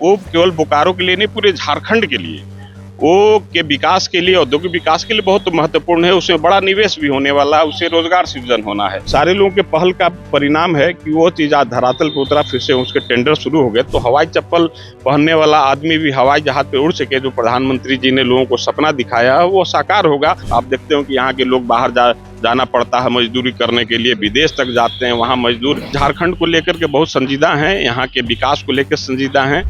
वो केवल बोकारो के लिए नहीं, पूरे झारखंड के लिए, वो के विकास के लिए, औद्योगिक विकास के लिए बहुत महत्वपूर्ण है। उसमें बड़ा निवेश भी होने वाला है, उससे रोजगार सृजन होना है। सारे लोगों के पहल का परिणाम है कि वो चीज आज धरातल पर उतरा, फिर से उसके टेंडर शुरू हो गए। तो हवाई चप्पल पहनने वाला आदमी भी हवाई जहाज पे उड़ सके, जो प्रधानमंत्री जी ने लोगों को सपना दिखाया है, वो साकार होगा। आप देखते हो कि यहाँ के लोग बाहर जाना पड़ता है मजदूरी करने के लिए, विदेश तक जाते हैं, वहाँ मजदूर झारखंड को लेकर के बहुत संजीदा हैं, यहाँ के विकास को लेकर संजीदा हैं।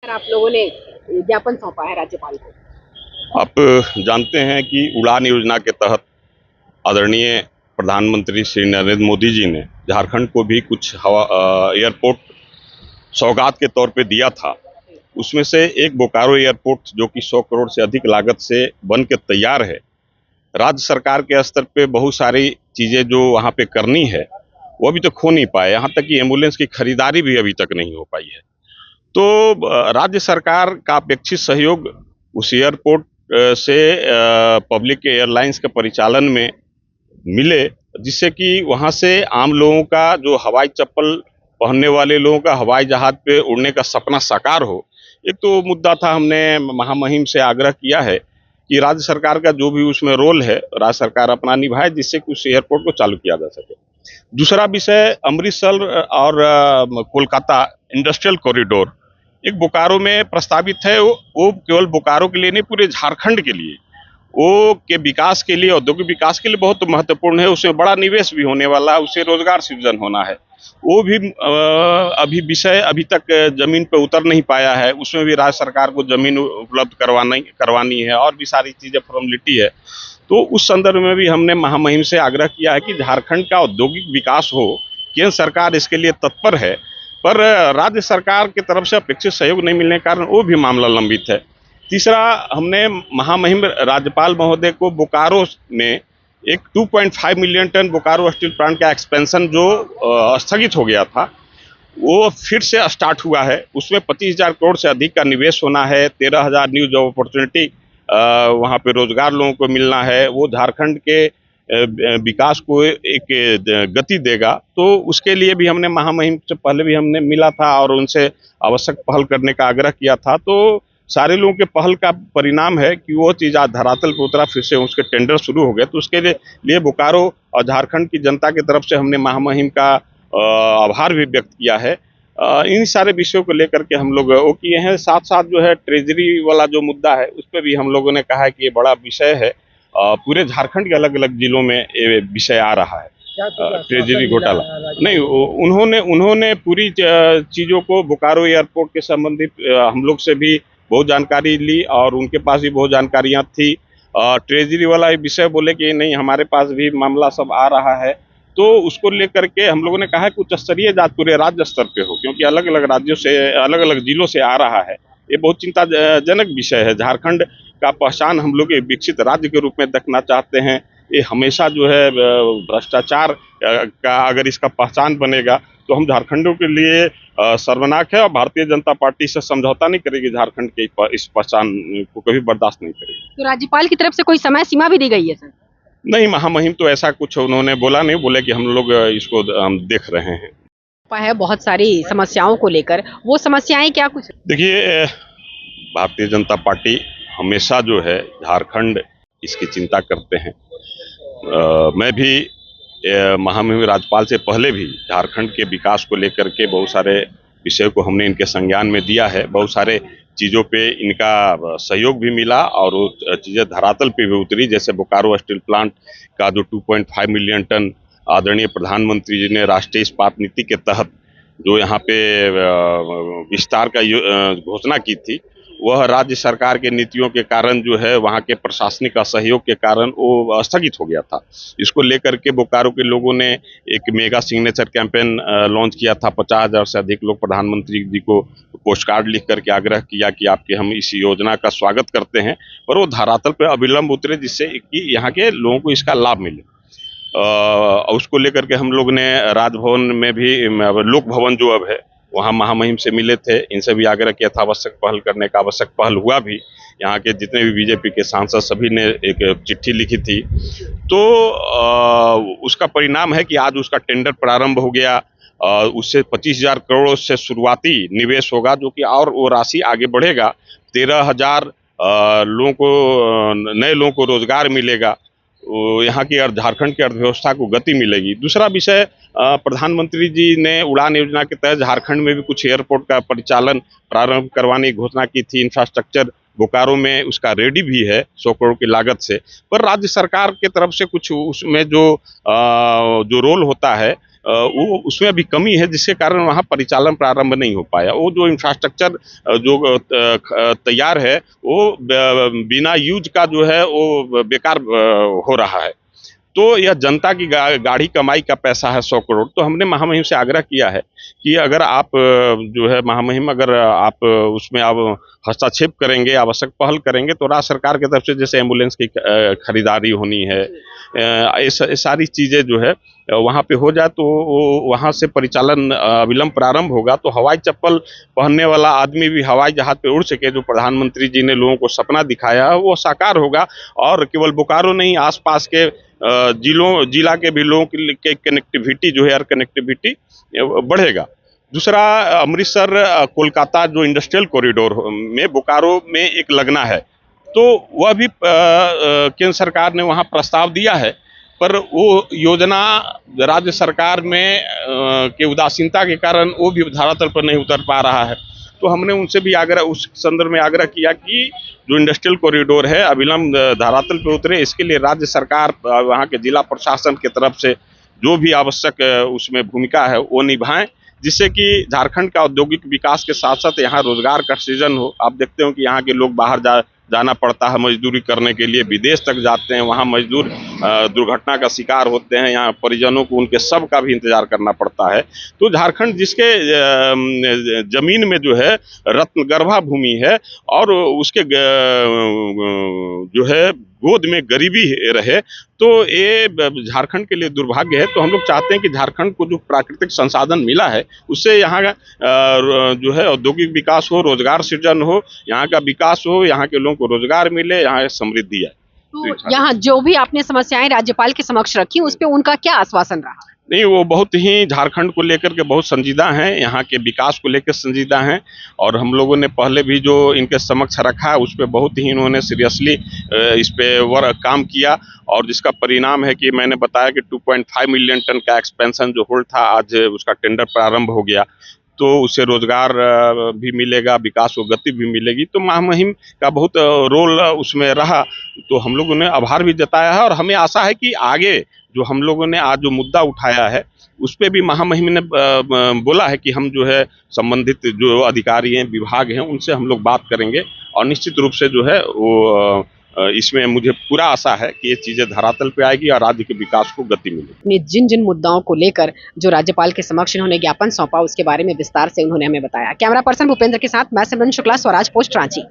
आप लोगों ने ज्ञापन सौंपा है राज्यपाल को। आप जानते हैं कि उड़ान योजना के तहत आदरणीय प्रधानमंत्री श्री नरेंद्र मोदी जी ने झारखंड को भी कुछ एयरपोर्ट सौगात के तौर पे दिया था। उसमें से एक बोकारो एयरपोर्ट, जो कि 100 करोड़ से अधिक लागत से बन के तैयार है। राज्य सरकार के स्तर पे बहुत सारी चीज़ें जो वहाँ पे करनी है, वो अभी तक हो नहीं पाए। यहाँ तक कि एम्बुलेंस की खरीदारी भी अभी तक नहीं हो पाई है। तो राज्य सरकार का अपेक्षित सहयोग उस एयरपोर्ट से पब्लिक एयरलाइंस के परिचालन में मिले, जिससे कि वहाँ से आम लोगों का, जो हवाई चप्पल पहनने वाले लोगों का हवाई जहाज पे उड़ने का सपना साकार हो। एक तो मुद्दा था, हमने महामहिम से आग्रह किया है कि राज्य सरकार का जो भी उसमें रोल है, राज्य सरकार अपना निभाए, जिससे कि उस एयरपोर्ट को चालू किया जा सके। दूसरा विषय, अमृतसर और कोलकाता इंडस्ट्रियल कॉरिडोर एक बोकारो में प्रस्तावित है। वो केवल बोकारो के लिए नहीं, पूरे झारखंड के लिए, वो के विकास के लिए, औद्योगिक विकास के लिए बहुत महत्वपूर्ण है। उसमें बड़ा निवेश भी होने वाला है, उससे रोजगार सृजन होना है। वो भी अभी विषय अभी तक जमीन पर उतर नहीं पाया है। उसमें भी राज्य सरकार को जमीन उपलब्ध करवानी है, और भी सारी चीजें फॉर्मेलिटी है। तो उस संदर्भ में भी हमने महामहिम से आग्रह किया है कि झारखंड का औद्योगिक विकास हो। केंद्र सरकार इसके लिए तत्पर है, पर राज्य सरकार की तरफ से अपेक्षित सहयोग नहीं मिलने के कारण वो भी मामला लंबित है। तीसरा, हमने महामहिम राज्यपाल महोदय को बोकारो में एक 2.5 million tonne Bokaro steel plant का एक्सपेंशन जो स्थगित हो गया था, वो फिर से स्टार्ट हुआ है। उसमें 25,000 करोड़ से अधिक का निवेश होना है, 13,000 न्यू जॉब अपॉर्चुनिटी वहाँ पे रोजगार लोगों को मिलना है। वो झारखंड के विकास को एक गति देगा। तो उसके लिए भी हमने महामहिम से पहले भी हमने मिला था और उनसे आवश्यक पहल करने का आग्रह किया था। तो सारे लोगों के पहल का परिणाम है कि वो चीज़ आज धरातल पर उतरा, फिर से उसके टेंडर शुरू हो गए। तो उसके लिए बोकारो और झारखंड की जनता की तरफ से हमने महामहिम का आभार भी व्यक्त किया है। इन सारे विषयों को लेकर के हम लोग वो किए हैं। साथ साथ जो है ट्रेजरी वाला जो मुद्दा है, उस पर भी हम लोगों ने कहा है कि ये बड़ा विषय है। पूरे झारखंड के अलग अलग जिलों में ये विषय आ रहा है, ट्रेजरी घोटाला। नहीं, उन्होंने पूरी चीज़ों को, बोकारो एयरपोर्ट के संबंधित हम लोग से भी बहुत जानकारी ली, और उनके पास भी बहुत जानकारियाँ थी। ट्रेजरी वाला विषय बोले कि नहीं, हमारे पास भी मामला सब आ रहा है। तो उसको लेकर के हम लोगों ने कहा कि उच्च स्तरीय जांच पूरे राज्य स्तर पे हो, क्योंकि अलग अलग राज्यों से, अलग अलग जिलों से आ रहा है। ये बहुत चिंताजनक विषय है। झारखंड का पहचान हम लोग एक विकसित राज्य के रूप में देखना चाहते हैं। ये हमेशा जो है भ्रष्टाचार का अगर इसका पहचान बनेगा तो हम झारखंडों के लिए सर्वनाक है, और भारतीय जनता पार्टी से समझौता नहीं करेगी। झारखंड के इस पहचान को कभी बर्दाश्त नहीं करेगी। तो राज्यपाल की तरफ से कोई समय सीमा भी दी गई है सर? नहीं, महामहिम तो ऐसा कुछ उन्होंने बोला नहीं, बोले कि हम लोग इसको हम देख रहे हैं। है बहुत सारी समस्याओं को लेकर, वो समस्याएं क्या कुछ? देखिए, भारतीय जनता पार्टी हमेशा जो है झारखंड इसकी चिंता करते हैं। मैं भी महामहिम राज्यपाल से पहले भी झारखंड के विकास को लेकर के बहुत सारे विषय को हमने इनके संज्ञान में दिया है। बहुत सारे चीज़ों पे इनका सहयोग भी मिला, और वो चीज़ें धरातल पे भी उतरी। जैसे बोकारो स्टील प्लांट का जो 2.5 मिलियन टन आदरणीय प्रधानमंत्री जी ने राष्ट्रीय इस्पात नीति के तहत जो यहाँ पे विस्तार का घोषणा की थी, वह राज्य सरकार के नीतियों के कारण, जो है वहाँ के प्रशासनिक असहयोग के कारण वो स्थगित हो गया था। इसको लेकर के बोकारो के लोगों ने एक मेगा सिग्नेचर कैंपेन लॉन्च किया था। 50,000 से अधिक लोग प्रधानमंत्री जी को पोस्ट कार्ड लिख करके आग्रह किया कि आपके हम इस योजना का स्वागत करते हैं, पर वो धरातल पर अविलंब उतरे, जिससे कि यहाँ के लोगों को इसका लाभ मिले। उसको लेकर के हम लोग ने राजभवन में भी, लोक भवन जो अब है, वहाँ महामहिम से मिले थे। इनसे भी आग्रह किया था आवश्यक पहल करने का। आवश्यक पहल हुआ भी। यहाँ के जितने भी बीजेपी के सांसद सभी ने एक चिट्ठी लिखी थी। तो उसका परिणाम है कि आज उसका टेंडर प्रारंभ हो गया। उससे 25,000 करोड़ से शुरुआती निवेश होगा, जो कि और वो राशि आगे बढ़ेगा। 13,000 लोगों को नए लोगों को रोजगार मिलेगा। यहाँ की झारखंड की अर्थव्यवस्था को गति मिलेगी। दूसरा विषय, प्रधानमंत्री जी ने उड़ान योजना के तहत झारखंड में भी कुछ एयरपोर्ट का परिचालन प्रारंभ करवाने की घोषणा की थी। इंफ्रास्ट्रक्चर बोकारो में उसका रेडी भी है 100 करोड़ की लागत से, पर राज्य सरकार के तरफ से कुछ उसमें जो रोल होता है वो उसमें अभी कमी है, जिसके कारण वहाँ परिचालन प्रारंभ नहीं हो पाया। वो जो इंफ्रास्ट्रक्चर जो तैयार है वो बिना यूज का जो है वो बेकार हो रहा है। तो यह जनता की गाढ़ी कमाई का पैसा है 100 करोड़। तो हमने महामहिम से आग्रह किया है कि अगर आप जो है महामहिम, अगर आप उसमें आप हस्तक्षेप करेंगे, आवश्यक पहल करेंगे, तो राज्य सरकार की तरफ से जैसे एम्बुलेंस की खरीदारी होनी है, ये सारी चीज़ें जो है वहाँ पे हो जाए तो वहाँ से परिचालन अविलंब प्रारंभ होगा। तो हवाई चप्पल पहनने वाला आदमी भी हवाई जहाज पे उड़ सके, जो प्रधानमंत्री जी ने लोगों को सपना दिखाया है वो साकार होगा। और केवल बोकारो नहीं, आसपास के जिला के भी लोगों के कनेक्टिविटी जो है, एयर कनेक्टिविटी बढ़ेगा। दूसरा, अमृतसर कोलकाता जो इंडस्ट्रियल कॉरिडोर में बोकारो में एक लगना है, तो वह भी केंद्र सरकार ने वहाँ प्रस्ताव दिया है, पर वो योजना राज्य सरकार में के उदासीनता के कारण वो भी धरातल पर नहीं उतर पा रहा है। तो हमने उनसे भी आग्रह, उस संदर्भ में आग्रह किया कि जो इंडस्ट्रियल कॉरिडोर है अविलंब धरातल पर उतरे। इसके लिए राज्य सरकार, वहाँ के जिला प्रशासन की तरफ से जो भी आवश्यक उसमें भूमिका है वो निभाएं, जिससे कि झारखंड का औद्योगिक विकास के साथ साथ यहाँ रोजगार का सृजन हो। आप देखते हो कि यहाँ के लोग बाहर जाना पड़ता है मजदूरी करने के लिए, विदेश तक जाते हैं, वहाँ मजदूर दुर्घटना का शिकार होते हैं, यहाँ परिजनों को उनके सब का भी इंतजार करना पड़ता है। तो झारखंड जिसके जमीन में जो है रत्नगर्भा भूमि है और उसके जो है गोद में गरीबी रहे, तो ये झारखंड के लिए दुर्भाग्य है। तो हम लोग चाहते हैं कि झारखंड को जो प्राकृतिक संसाधन मिला है उससे यहाँ जो है औद्योगिक विकास हो, रोजगार सृजन हो, यहाँ का विकास हो, यहाँ के लोगों को रोजगार मिले, यहाँ समृद्धि है। तो यहाँ जो भी आपने समस्याएं राज्यपाल के समक्ष रखी, उस पे उनका क्या आश्वासन रहा? नहीं, वो बहुत ही झारखंड को लेकर के बहुत संजीदा हैं, यहाँ के विकास को लेकर संजीदा हैं। और हम लोगों ने पहले भी जो इनके समक्ष रखा है उस पर बहुत ही इन्होंने सीरियसली इस पे काम किया, और जिसका परिणाम है कि मैंने बताया कि 2.5 मिलियन टन का एक्सपेंशन जो होल्ड था, आज उसका टेंडर प्रारंभ हो गया। तो उससे रोजगार भी मिलेगा, विकास को गति भी मिलेगी। तो महामहिम का बहुत रोल उसमें रहा, तो हम लोगों ने आभार भी जताया है। और हमें आशा है कि आगे जो हम लोगों ने आज जो मुद्दा उठाया है उस पे भी महामहिम ने बोला है कि हम जो है संबंधित जो अधिकारी हैं, विभाग हैं, उनसे हम लोग बात करेंगे, और निश्चित रूप से जो है वो इसमें मुझे पूरा आशा है कि ये चीज़ें धरातल पे आएगी और राज्य के विकास को गति मिलेगी। जिन जिन मुद्दाओं को लेकर जो राज्यपाल के समक्ष इन्होंने ज्ञापन सौंपा, उसके बारे में विस्तार से उन्होंने हमें बताया। कैमरा पर्सन भूपेंद्र के साथ मैं सिमरन शुक्ला, स्वराज पोस्ट, रांची।